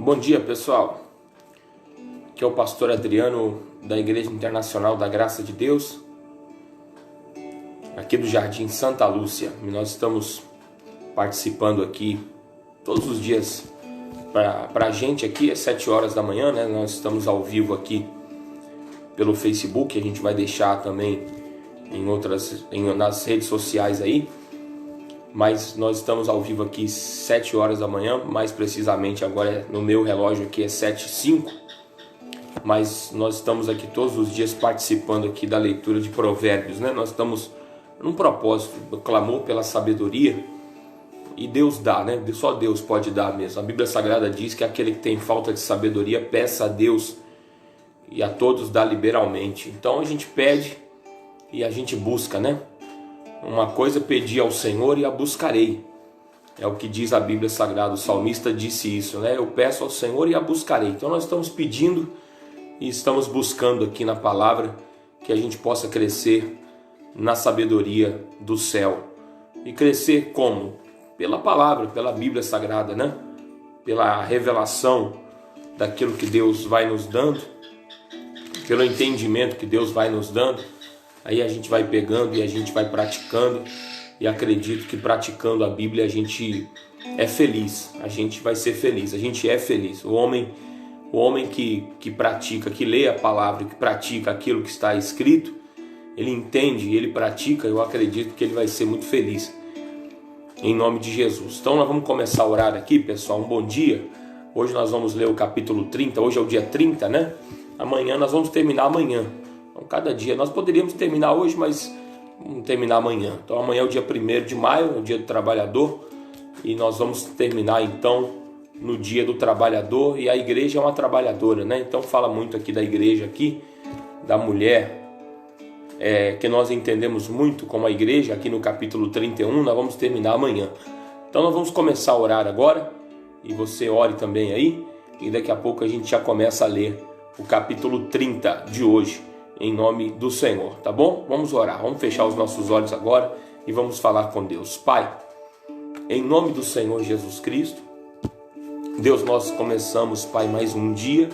Bom dia, pessoal. Aqui é o pastor Adriano da Igreja Internacional da Graça de Deus, aqui do Jardim Santa Lúcia. E nós estamos participando aqui todos os dias. Para a gente aqui é 7 horas da manhã, né? Nós estamos ao vivo aqui pelo Facebook. A gente vai deixar também nas redes sociais aí. Mas nós estamos ao vivo aqui 7 horas da manhã, mais precisamente agora no meu relógio aqui é 7h05. Mas nós estamos aqui todos os dias participando aqui da leitura de Provérbios, né? Nós estamos num propósito, clamor pela sabedoria, e Deus dá, né? Só Deus pode dar mesmo. A Bíblia Sagrada diz que aquele que tem falta de sabedoria, peça a Deus, e a todos dá liberalmente. Então a gente pede e a gente busca, né? Uma coisa pedi ao Senhor e a buscarei. É o que diz a Bíblia Sagrada. O salmista disse isso, né? Eu peço ao Senhor e a buscarei. Então nós estamos pedindo e estamos buscando aqui na palavra que a gente possa crescer na sabedoria do céu. E crescer como? Pela palavra, pela Bíblia Sagrada, né? Pela revelação daquilo que Deus vai nos dando, pelo entendimento que Deus vai nos dando. Aí a gente vai pegando e a gente vai praticando, e acredito que praticando a Bíblia a gente é feliz, a gente vai ser feliz, a gente é feliz. O homem que pratica, que lê a palavra, que pratica aquilo que está escrito, ele entende, ele pratica, eu acredito que ele vai ser muito feliz, em nome de Jesus. Então nós vamos começar a orar aqui, pessoal. Um bom dia. Hoje nós vamos ler o capítulo 30, hoje é o dia 30, né? Amanhã nós vamos terminar amanhã. Então, cada dia, nós poderíamos terminar hoje, mas vamos terminar amanhã. Então amanhã é o dia 1º de maio, é o dia do trabalhador, e nós vamos terminar então no dia do trabalhador. E a igreja é uma trabalhadora, né? Então fala muito aqui da igreja, aqui da mulher, que nós entendemos muito como a igreja. Aqui no capítulo 31 nós vamos terminar amanhã. Então nós vamos começar a orar agora, e você ore também aí, e daqui a pouco a gente já começa a ler o capítulo 30 de hoje, em nome do Senhor, tá bom? Vamos orar, vamos fechar os nossos olhos agora e vamos falar com Deus. Pai, em nome do Senhor Jesus Cristo, Deus, nós começamos, Pai, mais um dia,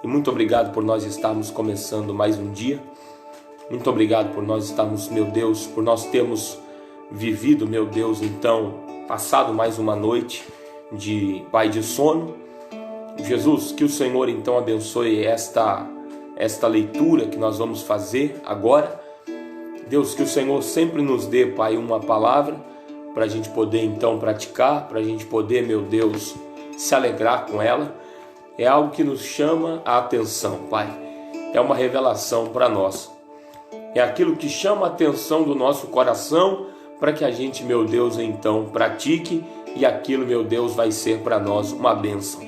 e muito obrigado por nós estarmos começando mais um dia. Muito obrigado por nós estarmos, meu Deus, por nós termos vivido, meu Deus, então, passado mais uma noite de sono. Jesus, que o Senhor então abençoe esta leitura que nós vamos fazer agora. Deus, que o Senhor sempre nos dê, Pai, uma palavra para a gente poder então praticar, para a gente poder, meu Deus, se alegrar com ela. É algo que nos chama a atenção, Pai. É uma revelação para nós. É aquilo que chama a atenção do nosso coração para que a gente, meu Deus, então pratique, e aquilo, meu Deus, vai ser para nós uma bênção.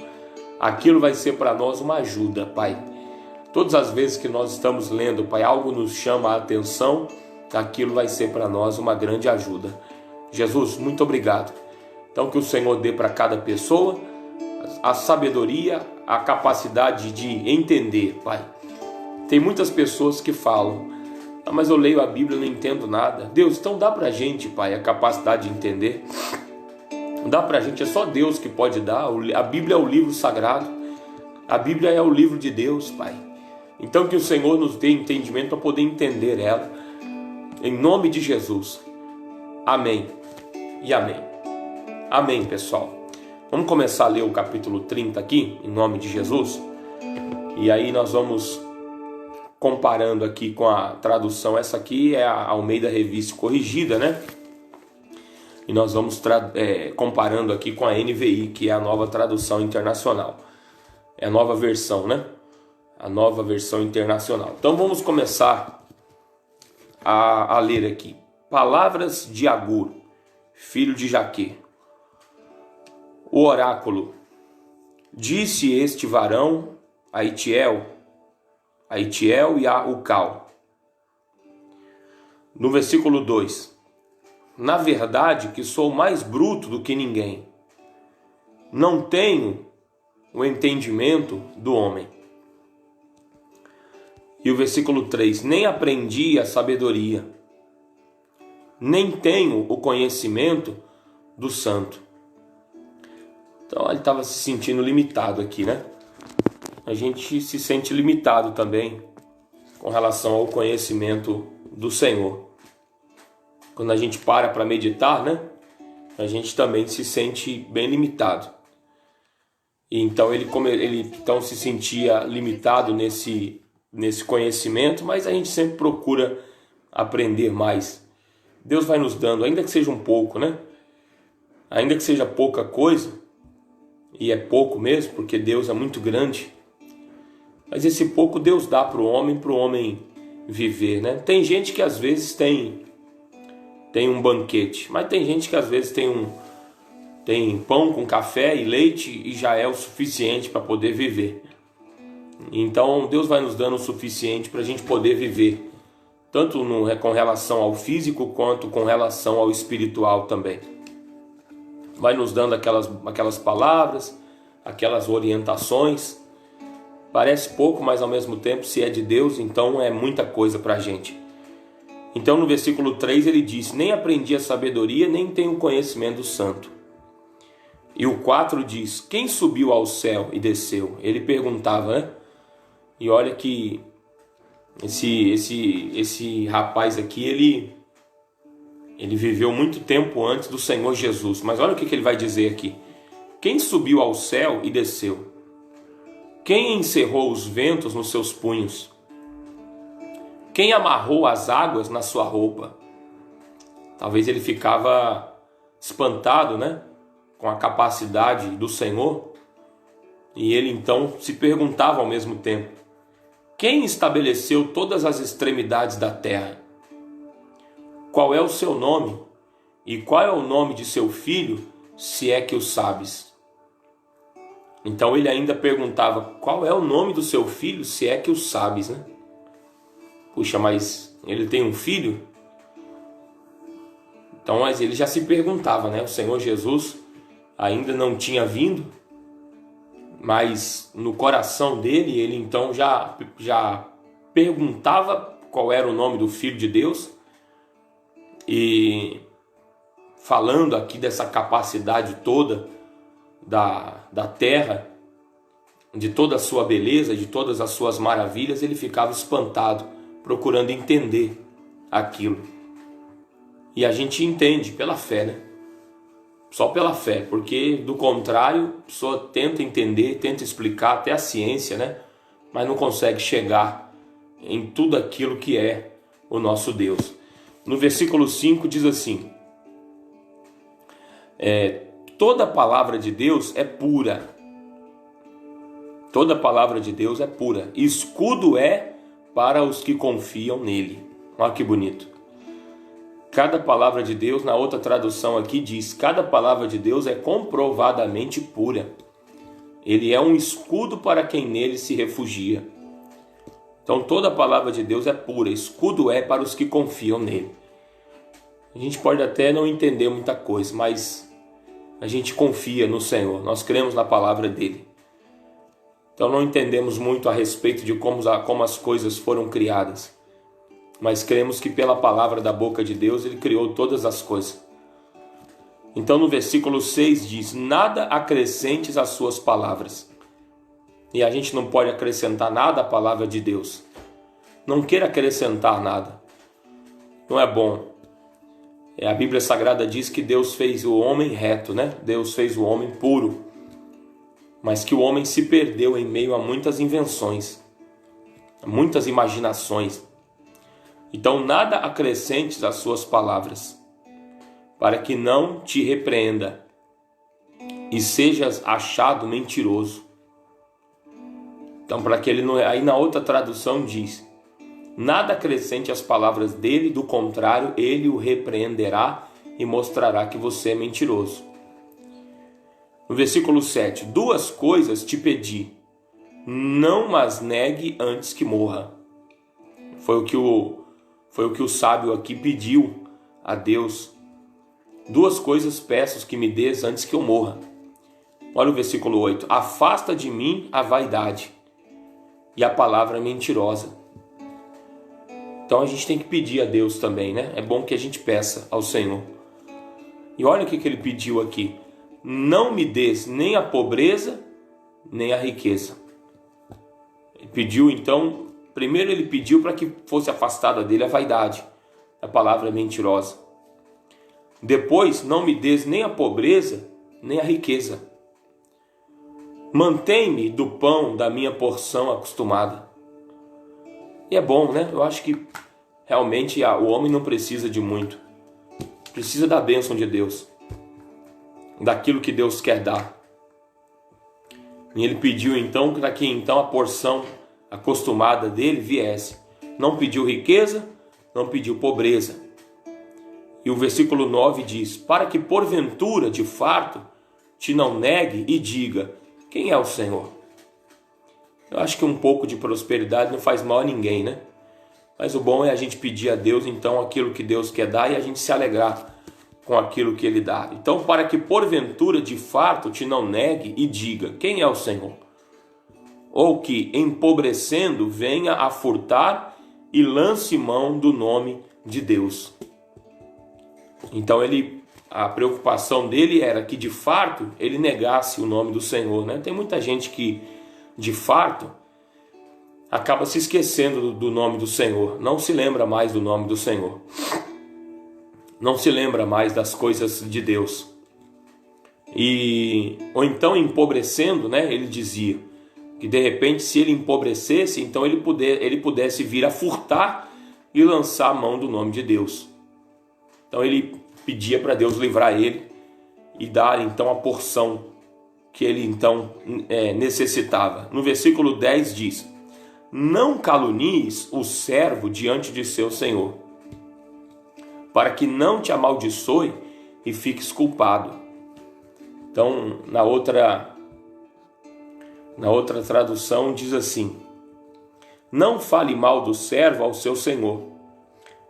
Aquilo vai ser para nós uma ajuda, Pai. Todas as vezes que nós estamos lendo, Pai, algo nos chama a atenção, aquilo vai ser para nós uma grande ajuda. Jesus, muito obrigado. Então que o Senhor dê para cada pessoa a sabedoria, a capacidade de entender, Pai. Tem muitas pessoas que falam, mas eu leio a Bíblia e não entendo nada. Deus, então dá para a gente, Pai, a capacidade de entender. Dá para a gente, é só Deus que pode dar. A Bíblia é o livro sagrado. A Bíblia é o livro de Deus, Pai. Então que o Senhor nos dê entendimento para poder entender ela. Em nome de Jesus. Amém e amém. Amém, pessoal. Vamos começar a ler o capítulo 30 aqui, em nome de Jesus. E aí nós vamos comparando aqui com a tradução. Essa aqui é a Almeida Revista Corrigida, né? E nós vamos comparando aqui com a NVI, que é a nova tradução internacional. É a nova versão, né? A nova versão internacional. Então vamos começar a ler aqui. Palavras de Agur, filho de Jaque. O oráculo. Disse este varão a Itiel e a Ucal. No versículo 2. Na verdade que sou mais bruto do que ninguém. Não tenho o entendimento do homem. E o versículo 3, nem aprendi a sabedoria, nem tenho o conhecimento do santo. Então ele estava se sentindo limitado aqui, né? A gente se sente limitado também com relação ao conhecimento do Senhor. Quando a gente para meditar, né? A gente também se sente bem limitado. E então ele então se sentia limitado nesse conhecimento, mas a gente sempre procura aprender mais. Deus vai nos dando, ainda que seja um pouco, né? Ainda que seja pouca coisa, e é pouco mesmo, porque Deus é muito grande, mas esse pouco Deus dá para o homem viver, né? Tem gente que às vezes tem um banquete, mas tem gente que às vezes tem pão com café e leite e já é o suficiente para poder viver. Então Deus vai nos dando o suficiente para a gente poder viver, tanto com relação ao físico quanto com relação ao espiritual também. Vai nos dando aquelas palavras, aquelas orientações. Parece pouco, mas ao mesmo tempo, se é de Deus, então é muita coisa para a gente. Então no versículo 3 ele diz: nem aprendi a sabedoria, nem tenho conhecimento do santo. E o 4 diz: quem subiu ao céu e desceu? Ele perguntava, né? E olha que esse rapaz aqui, ele viveu muito tempo antes do Senhor Jesus. Mas olha o que ele vai dizer aqui. Quem subiu ao céu e desceu? Quem encerrou os ventos nos seus punhos? Quem amarrou as águas na sua roupa? Talvez ele ficava espantado, né? Com a capacidade do Senhor. E ele então se perguntava ao mesmo tempo: quem estabeleceu todas as extremidades da terra? Qual é o seu nome? E qual é o nome de seu filho, se é que o sabes? Então ele ainda perguntava: qual é o nome do seu filho, se é que o sabes, né? Puxa, mas ele tem um filho? Então, mas ele já se perguntava, né? O Senhor Jesus ainda não tinha vindo, mas no coração dele, ele então já perguntava qual era o nome do Filho de Deus. E falando aqui dessa capacidade toda da terra, de toda a sua beleza, de todas as suas maravilhas, ele ficava espantado, procurando entender aquilo. E a gente entende pela fé, né? Só pela fé, porque do contrário, a pessoa tenta entender, tenta explicar até a ciência, né? Mas não consegue chegar em tudo aquilo que é o nosso Deus. No versículo 5 diz assim: toda palavra de Deus é pura. Toda palavra de Deus é pura. Escudo é para os que confiam nele. Olha que bonito. Cada palavra de Deus, na outra tradução aqui diz: cada palavra de Deus é comprovadamente pura. Ele é um escudo para quem nele se refugia. Então toda palavra de Deus é pura. Escudo é para os que confiam nele. A gente pode até não entender muita coisa, mas a gente confia no Senhor. Nós cremos na palavra dele. Então não entendemos muito a respeito de como as coisas foram criadas, mas cremos que pela palavra da boca de Deus ele criou todas as coisas. Então no versículo 6 diz: nada acrescentes às suas palavras. E a gente não pode acrescentar nada à palavra de Deus. Não queira acrescentar nada. Não é bom. A Bíblia Sagrada diz que Deus fez o homem reto, né? Deus fez o homem puro. Mas que o homem se perdeu em meio a muitas invenções, muitas imaginações. Então nada acrescentes às suas palavras, para que não te repreenda e sejas achado mentiroso. Então para que ele não... Aí na outra tradução diz: nada acrescente às palavras dele, do contrário, ele o repreenderá e mostrará que você é mentiroso. No versículo 7, duas coisas te pedi, não as negue antes que morra. Foi o que o sábio aqui pediu a Deus. Duas coisas peço que me dês antes que eu morra. Olha o versículo 8, afasta de mim a vaidade e a palavra mentirosa. Então a gente tem que pedir a Deus também, né? É bom que a gente peça ao Senhor. E olha o que ele pediu aqui: não me des nem a pobreza, nem a riqueza. Ele pediu então, primeiro ele pediu para que fosse afastada dele a vaidade, a palavra mentirosa. Depois, não me des nem a pobreza, nem a riqueza. Mantém-me do pão da minha porção acostumada. E é bom, né? Eu acho que realmente o homem não precisa de muito. Precisa da bênção de Deus, daquilo que Deus quer dar. E ele pediu então para que então a porção acostumada dele viesse. Não pediu riqueza, não pediu pobreza. E o versículo 9 diz: para que porventura de farto te não negue e diga: quem é o Senhor? Eu acho que um pouco de prosperidade não faz mal a ninguém, né? Mas o bom é a gente pedir a Deus então aquilo que Deus quer dar e a gente se alegrar com aquilo que Ele dá. Então, para que porventura de farto te não negue e diga: quem é o Senhor? Ou que, empobrecendo, venha a furtar e lance mão do nome de Deus. Então a preocupação dele era que de farto ele negasse o nome do Senhor, né? Tem muita gente que de farto acaba se esquecendo do nome do Senhor, não se lembra mais do nome do Senhor, não se lembra mais das coisas de Deus. Ou então empobrecendo, né? Ele dizia que de repente se ele empobrecesse, então ele pudesse vir a furtar e lançar a mão do nome de Deus. Então ele pedia para Deus livrar ele e dar então a porção que ele então necessitava. No versículo 10 diz: não calunies o servo diante de seu senhor, para que não te amaldiçoe e fiques culpado. Então, na outra tradução diz assim: não fale mal do servo ao seu senhor.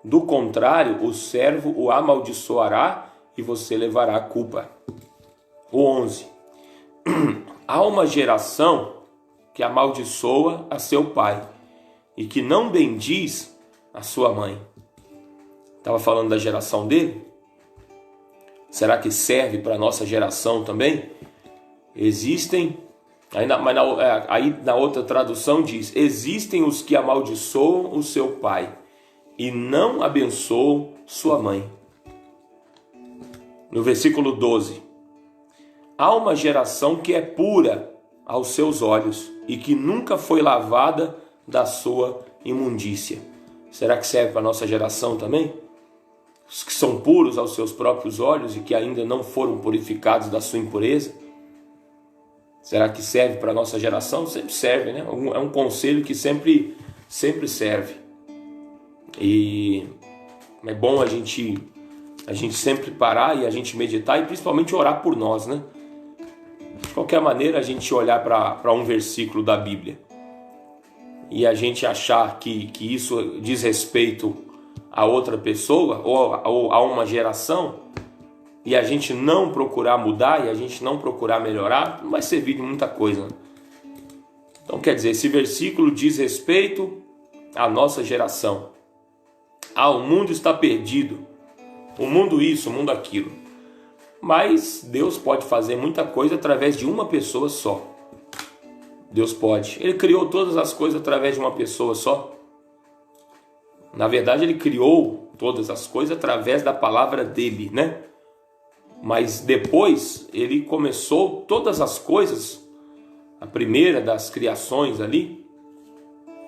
Do contrário, o servo o amaldiçoará e você levará a culpa. O 11. Há uma geração que amaldiçoa a seu pai e que não bendiz a sua mãe. Estava falando da geração dele? Será que serve para a nossa geração também? Existem, aí na outra tradução diz: existem os que amaldiçoam o seu pai e não abençoam sua mãe. No versículo 12: há uma geração que é pura aos seus olhos e que nunca foi lavada da sua imundícia. Será que serve para a nossa geração também? Os que são puros aos seus próprios olhos e que ainda não foram purificados da sua impureza? Será que serve para a nossa geração? Sempre serve, né? É um conselho que sempre serve. E é bom a gente sempre parar e a gente meditar e principalmente orar por nós, né? De qualquer maneira, a gente olhar para um versículo da Bíblia e a gente achar que isso diz respeito a outra pessoa ou a uma geração e a gente não procurar mudar e a gente não procurar melhorar, não vai servir de muita coisa, né? Então, quer dizer, esse versículo diz respeito à nossa geração. O mundo está perdido, o mundo isso, o mundo aquilo. Mas Deus pode fazer muita coisa através de uma pessoa só. Deus pode. Ele criou todas as coisas através de uma pessoa só. Na verdade, Ele criou todas as coisas através da palavra dele, né? Mas depois, Ele começou todas as coisas, a primeira das criações ali,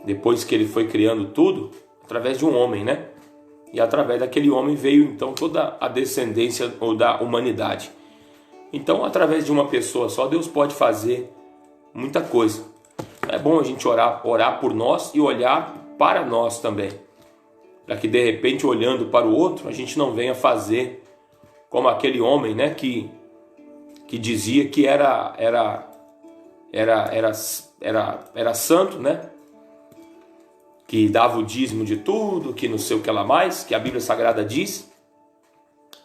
depois que Ele foi criando tudo, através de um homem, né? E através daquele homem veio então toda a descendência da humanidade. Então, através de uma pessoa só, Deus pode fazer muita coisa. É bom a gente orar por nós e olhar para nós também, para que de repente, olhando para o outro, a gente não venha fazer como aquele homem, né, que dizia que era santo, né? Que dava o dízimo de tudo, que não sei o que lá mais, que a Bíblia Sagrada diz,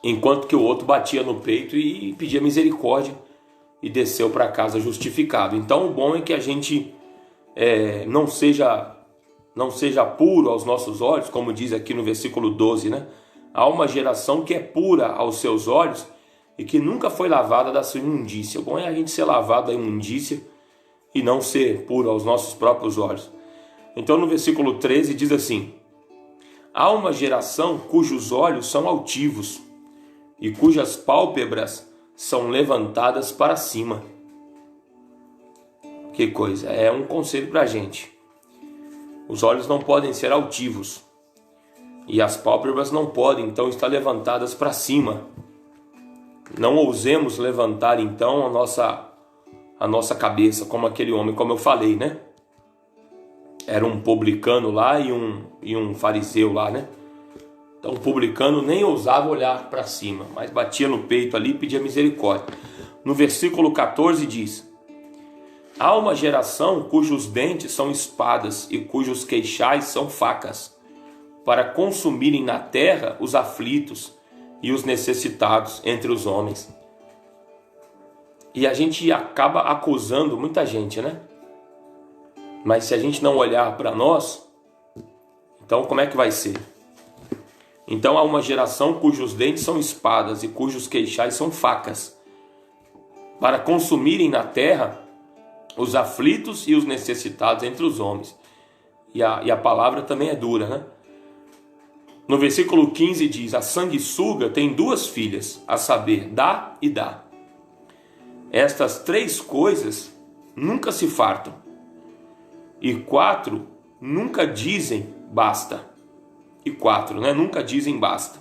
enquanto que o outro batia no peito e pedia misericórdia e desceu para casa justificado. Então o bom é que a gente não seja puro aos nossos olhos, como diz aqui no versículo 12, né? Há uma geração que é pura aos seus olhos e que nunca foi lavada da sua imundícia. O bom é a gente ser lavado da imundícia e não ser puro aos nossos próprios olhos. Então no versículo 13 diz assim: há uma geração cujos olhos são altivos e cujas pálpebras são levantadas para cima. Que coisa, é um conselho para a gente. Os olhos não podem ser altivos e as pálpebras não podem então estar levantadas para cima. Não ousemos levantar então a nossa cabeça como aquele homem, como eu falei, né? Era um publicano lá e um fariseu lá, né? Então o publicano nem ousava olhar para cima, mas batia no peito ali e pedia misericórdia. No versículo 14 diz: há uma geração cujos dentes são espadas e cujos queixais são facas, para consumirem na terra os aflitos e os necessitados entre os homens. E a gente acaba acusando muita gente, né? Mas se a gente não olhar para nós, então como é que vai ser? Então há uma geração cujos dentes são espadas e cujos queixais são facas, para consumirem na terra os aflitos e os necessitados entre os homens. E a palavra também é dura, né? No versículo 15 diz: a sanguessuga tem duas filhas, a saber, dá e dá. Estas três coisas nunca se fartam, e quatro nunca dizem basta. E quatro, né? Nunca dizem basta.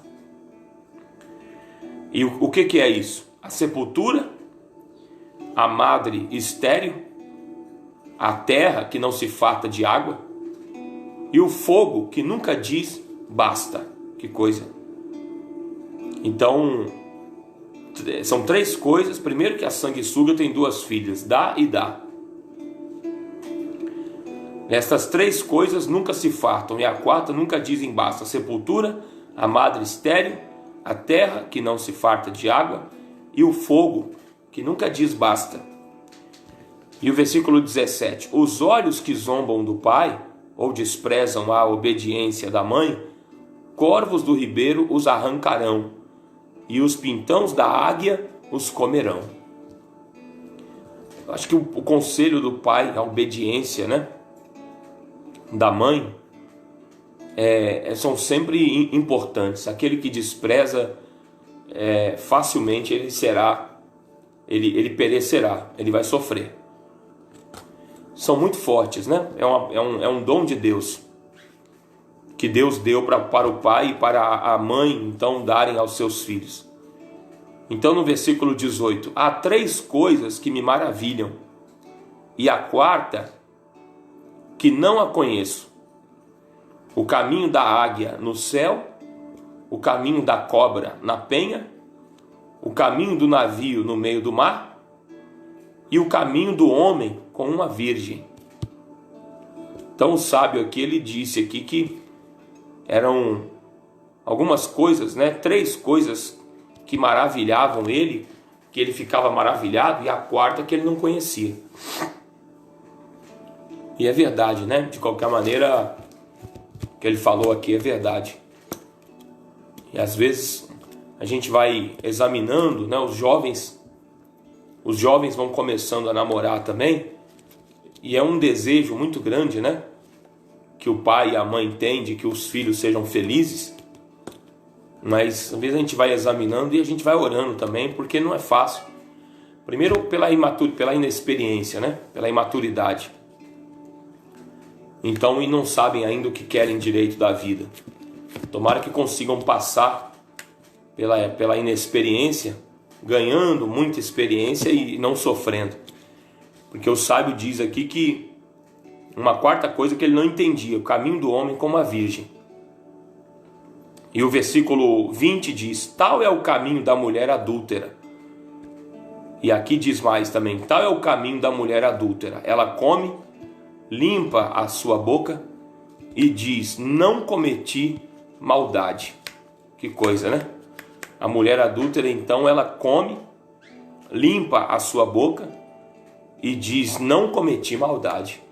E o que é isso? A sepultura, a madre estéril, a terra que não se farta de água e o fogo que nunca diz basta. Que coisa. Então, são três coisas. Primeiro, que a sanguessuga tem duas filhas, dá e dá. Estas três coisas nunca se fartam, e a quarta nunca dizem basta: a sepultura, a madre estéril, a terra que não se farta de água e o fogo que nunca diz basta. E o versículo 17: os olhos que zombam do pai ou desprezam a obediência da mãe, corvos do ribeiro os arrancarão, e os pintãos da águia os comerão. Acho que o conselho do pai, a obediência, né, da mãe, são sempre importantes. Aquele que despreza, facilmente ele perecerá, ele vai sofrer. São muito fortes, né? É um dom de Deus, que Deus deu para o pai e para a mãe, então, darem aos seus filhos. Então, no versículo 18: há três coisas que me maravilham, e a quarta que não a conheço: o caminho da águia no céu, o caminho da cobra na penha, o caminho do navio no meio do mar, e o caminho do homem com uma virgem. Então o sábio aqui, ele disse aqui que eram algumas coisas, né? Três coisas que maravilhavam ele, que ele ficava maravilhado, e a quarta que ele não conhecia. E é verdade, né? De qualquer maneira, o que ele falou aqui é verdade. E às vezes a gente vai examinando, né? Os jovens vão começando a namorar também, e é um desejo muito grande, né? Que o pai e a mãe têm de que os filhos sejam felizes. Mas às vezes a gente vai examinando e a gente vai orando também, porque não é fácil. Primeiro pela inexperiência, né? Pela imaturidade. Então, e não sabem ainda o que querem direito da vida. Tomara que consigam passar pela inexperiência, ganhando muita experiência e não sofrendo. Porque o sábio diz aqui que uma quarta coisa que ele não entendia: o caminho do homem como a virgem. E o versículo 20 diz: tal é o caminho da mulher adúltera. E aqui diz mais também: tal é o caminho da mulher adúltera. Ela come, limpa a sua boca e diz: não cometi maldade. Que coisa, né? A mulher adúltera, então, ela come, limpa a sua boca e diz: não cometi maldade.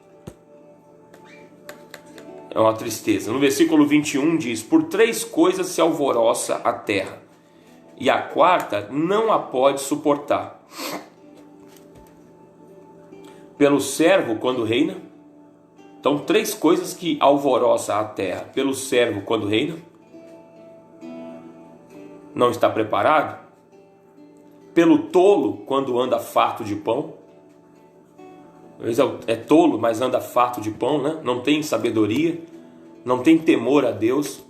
É uma tristeza. No versículo 21 diz: por três coisas se alvoroça a terra, e a quarta não a pode suportar. Pelo servo quando reina. Então, 3 coisas que alvoroçam a terra. Pelo servo quando reina. Não está preparado. Pelo tolo quando anda farto de pão. Às vezes é tolo, mas anda farto de pão, né? Não tem sabedoria, não tem temor a Deus.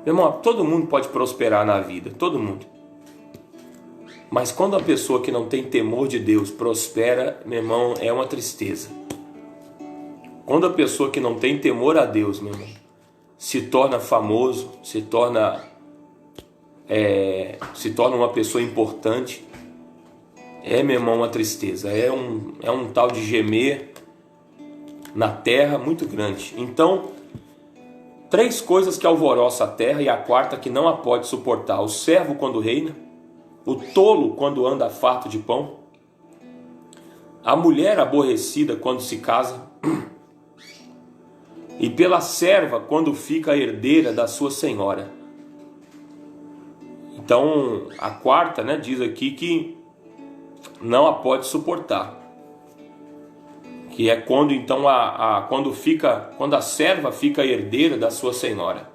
Meu irmão, todo mundo pode prosperar na vida, todo mundo. Mas quando a pessoa que não tem temor de Deus prospera, meu irmão, é uma tristeza. Quando a pessoa que não tem temor a Deus, meu irmão, se torna famoso, se torna uma pessoa importante, meu irmão, uma tristeza. É um tal de gemer na terra muito grande. Então, 3 coisas que alvoroçam a terra e a quarta que não a pode suportar. O servo quando reina, o tolo quando anda farto de pão, a mulher aborrecida quando se casa, e pela serva quando fica herdeira da sua senhora. Então, a quarta, né, diz aqui que não a pode suportar. Que é quando então quando a serva fica herdeira da sua senhora.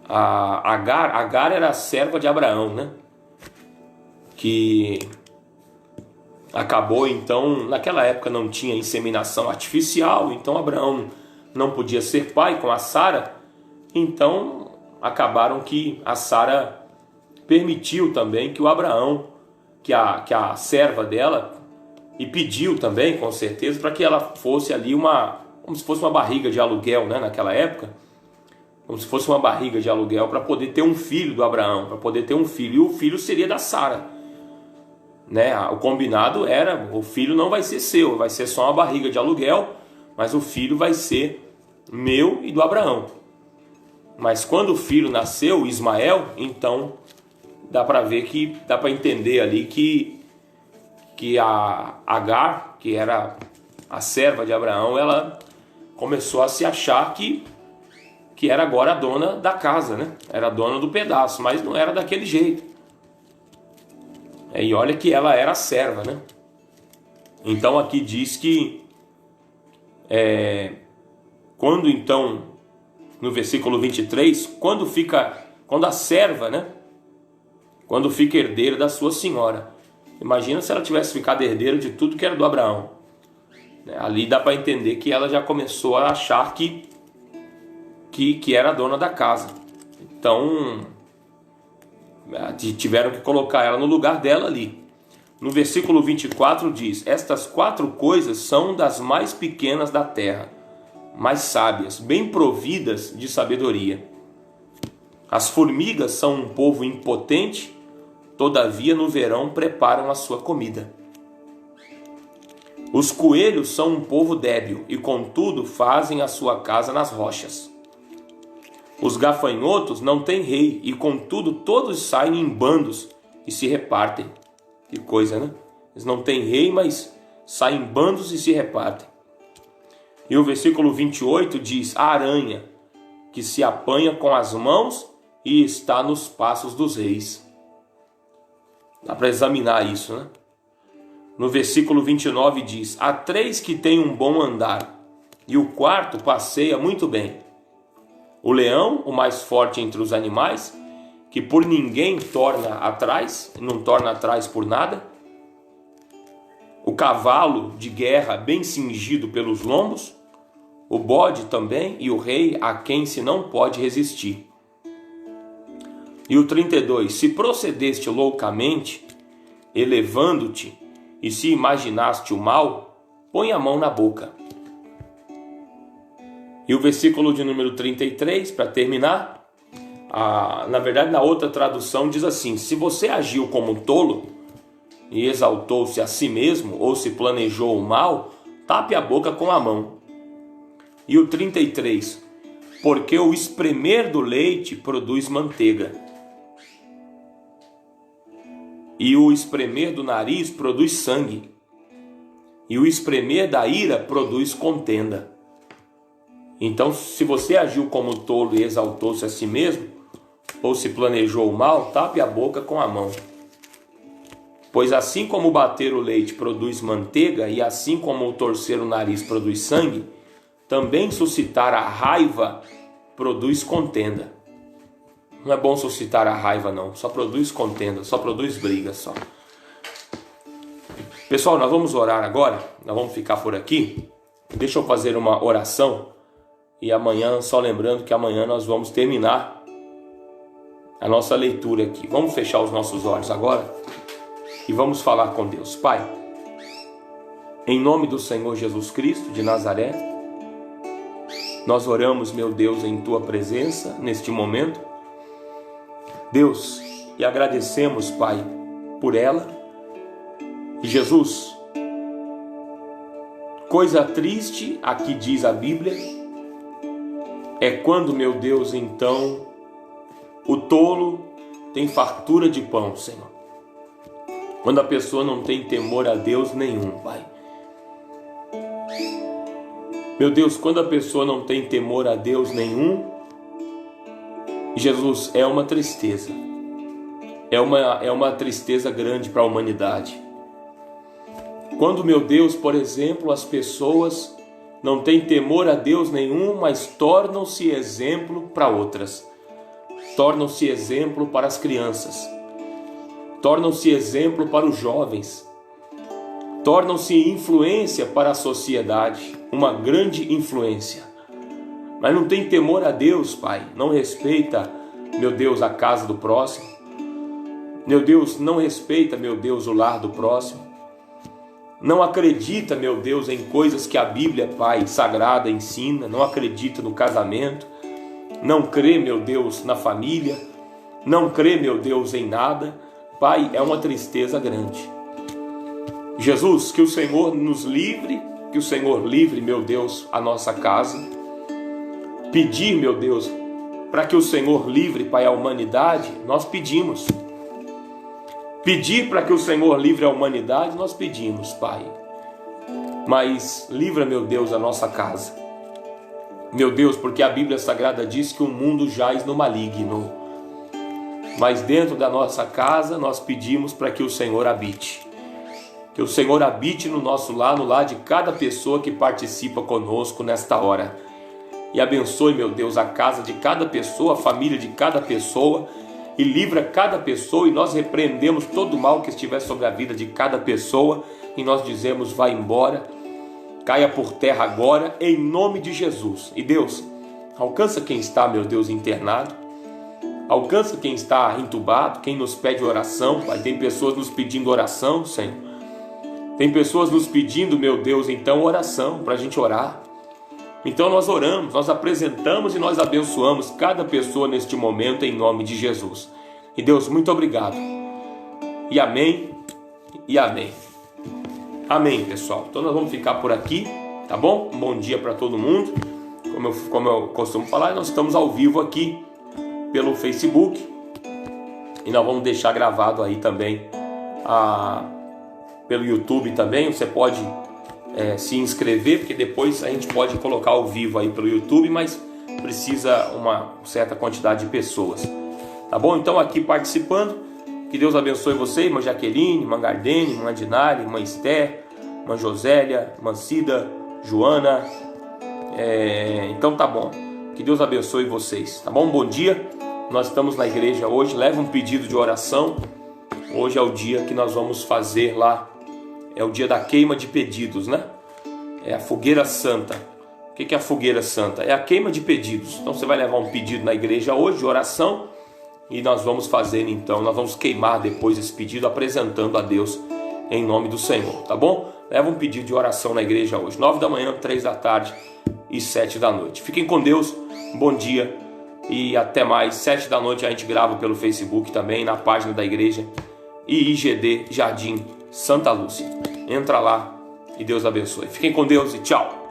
A Agar era a serva de Abraão, né? Que acabou então, naquela época não tinha inseminação artificial, então Abraão não podia ser pai com a Sara, então acabaram que a Sara permitiu também que o Abraão, que a serva dela, e pediu também, com certeza, para que ela fosse ali como se fosse uma barriga de aluguel, né, naquela época, como se fosse uma barriga de aluguel para poder ter um filho do Abraão, para poder ter um filho, e o filho seria da Sara, né? O combinado era, o filho não vai ser seu, vai ser só uma barriga de aluguel, mas o filho vai ser meu e do Abraão. Mas quando o filho nasceu, Ismael, então dá para entender ali que a Agar, que era a serva de Abraão, ela começou a se achar que era agora a dona da casa, né? Era a dona do pedaço, mas não era daquele jeito. E olha que ela era a serva, né? Então aqui diz que quando então, no versículo 23, quando a serva, né? Quando fica herdeira da sua senhora. Imagina se ela tivesse ficado herdeira de tudo que era do Abraão. Ali dá para entender que ela já começou a achar que era a dona da casa. Então, tiveram que colocar ela no lugar dela ali. No versículo 24 diz: estas 4 coisas são das mais pequenas da terra, mais sábias, bem providas de sabedoria. As formigas são um povo impotente, todavia no verão preparam a sua comida. Os coelhos são um povo débil e contudo fazem a sua casa nas rochas. Os gafanhotos não têm rei e contudo todos saem em bandos e se repartem. Que coisa, né? Eles não têm rei, mas saem em bandos e se repartem. E o versículo 28 diz: a aranha que se apanha com as mãos e está nos passos dos reis. Dá para examinar isso, né? No versículo 29 diz: há 3 que têm um bom andar, e o 4º passeia muito bem. O leão, o mais forte entre os animais, que por ninguém torna atrás, não torna atrás por nada. O cavalo de guerra bem cingido pelos lombos. O bode também, e o rei a quem se não pode resistir. E o 32, se procedeste loucamente, elevando-te, e se imaginaste o mal, põe a mão na boca. E o versículo de número 33, para terminar, na verdade na outra tradução diz assim: se você agiu como um tolo, e exaltou-se a si mesmo, ou se planejou o mal, tape a boca com a mão. E o 33, porque o espremer do leite produz manteiga, e o espremer do nariz produz sangue, e o espremer da ira produz contenda. Então, se você agiu como tolo e exaltou-se a si mesmo, ou se planejou mal, tape a boca com a mão. Pois assim como bater o leite produz manteiga, e assim como o torcer o nariz produz sangue, também suscitar a raiva produz contenda. Não é bom suscitar a raiva não, só produz contenda, só produz briga só. Pessoal, nós vamos orar agora, nós vamos ficar por aqui. Deixa eu fazer uma oração e amanhã, só lembrando que amanhã nós vamos terminar a nossa leitura aqui. Vamos fechar os nossos olhos agora e vamos falar com Deus. Pai, em nome do Senhor Jesus Cristo de Nazaré, nós oramos, meu Deus, em Tua presença neste momento. Deus, e agradecemos, Pai, por ela. E Jesus, coisa triste, aqui diz a Bíblia, é quando, meu Deus, então, o tolo tem fartura de pão, Senhor. Quando a pessoa não tem temor a Deus nenhum, Pai. Meu Deus, quando a pessoa não tem temor a Deus nenhum, Jesus, é uma tristeza. É uma tristeza grande para a humanidade. Quando, meu Deus, por exemplo, as pessoas não têm temor a Deus nenhum, mas tornam-se exemplo para outras. Tornam-se exemplo para as crianças. Tornam-se exemplo para os jovens. Tornam-se influência para a sociedade, uma grande influência. Mas não tem temor a Deus, Pai. Não respeita, meu Deus, a casa do próximo. Meu Deus, não respeita, meu Deus, o lar do próximo. Não acredita, meu Deus, em coisas que a Bíblia, Pai, sagrada ensina. Não acredita no casamento. Não crê, meu Deus, na família. Não crê, meu Deus, em nada. Pai, é uma tristeza grande. Jesus, que o Senhor nos livre, que o Senhor livre, meu Deus, a nossa casa. Pedir, meu Deus, para que o Senhor livre, Pai, a humanidade, nós pedimos. Pedir para que o Senhor livre a humanidade, nós pedimos, Pai. Mas livra, meu Deus, a nossa casa. Meu Deus, porque a Bíblia Sagrada diz que o mundo jaz no maligno. Mas dentro da nossa casa, nós pedimos para que o Senhor habite. Que o Senhor habite no nosso lar, no lar de cada pessoa que participa conosco nesta hora. E abençoe, meu Deus, a casa de cada pessoa, a família de cada pessoa, e livra cada pessoa, e nós repreendemos todo o mal que estiver sobre a vida de cada pessoa, e nós dizemos, vai embora, caia por terra agora, em nome de Jesus. E Deus, alcança quem está, meu Deus, internado, alcança quem está entubado, quem nos pede oração, Pai. Tem pessoas nos pedindo oração, Senhor. Tem pessoas nos pedindo, meu Deus, então oração, para a gente orar. Então nós oramos, nós apresentamos e nós abençoamos cada pessoa neste momento em nome de Jesus. E Deus, muito obrigado. E amém, e amém. Amém, pessoal. Então nós vamos ficar por aqui, tá bom? Um bom dia para todo mundo. Como eu costumo falar, nós estamos ao vivo aqui pelo Facebook. E nós vamos deixar gravado aí também pelo YouTube também. Você pode se inscrever, porque depois a gente pode colocar ao vivo aí pelo YouTube, mas precisa uma certa quantidade de pessoas, tá bom? Então aqui participando, que Deus abençoe você, irmã Jaqueline, irmã Gardene, irmã Dinari, irmã Esther, irmã Josélia, irmã Cida, Joana, então tá bom, que Deus abençoe vocês, tá bom? Bom dia, nós estamos na igreja hoje, leva um pedido de oração. Hoje é o dia que nós vamos fazer lá, é o dia da queima de pedidos, né? É a fogueira santa. O que é a fogueira santa? É a queima de pedidos. Então você vai levar um pedido na igreja hoje, de oração, e nós vamos fazer então, nós vamos queimar depois esse pedido, apresentando a Deus em nome do Senhor, tá bom? Leva um pedido de oração na igreja hoje, 9 da manhã, 3 da tarde e 7 da noite. Fiquem com Deus, bom dia e até mais. 7 da noite a gente grava pelo Facebook também, na página da igreja, e IGD Jardim Santa Lúcia. Entra lá e Deus abençoe. Fiquem com Deus e tchau.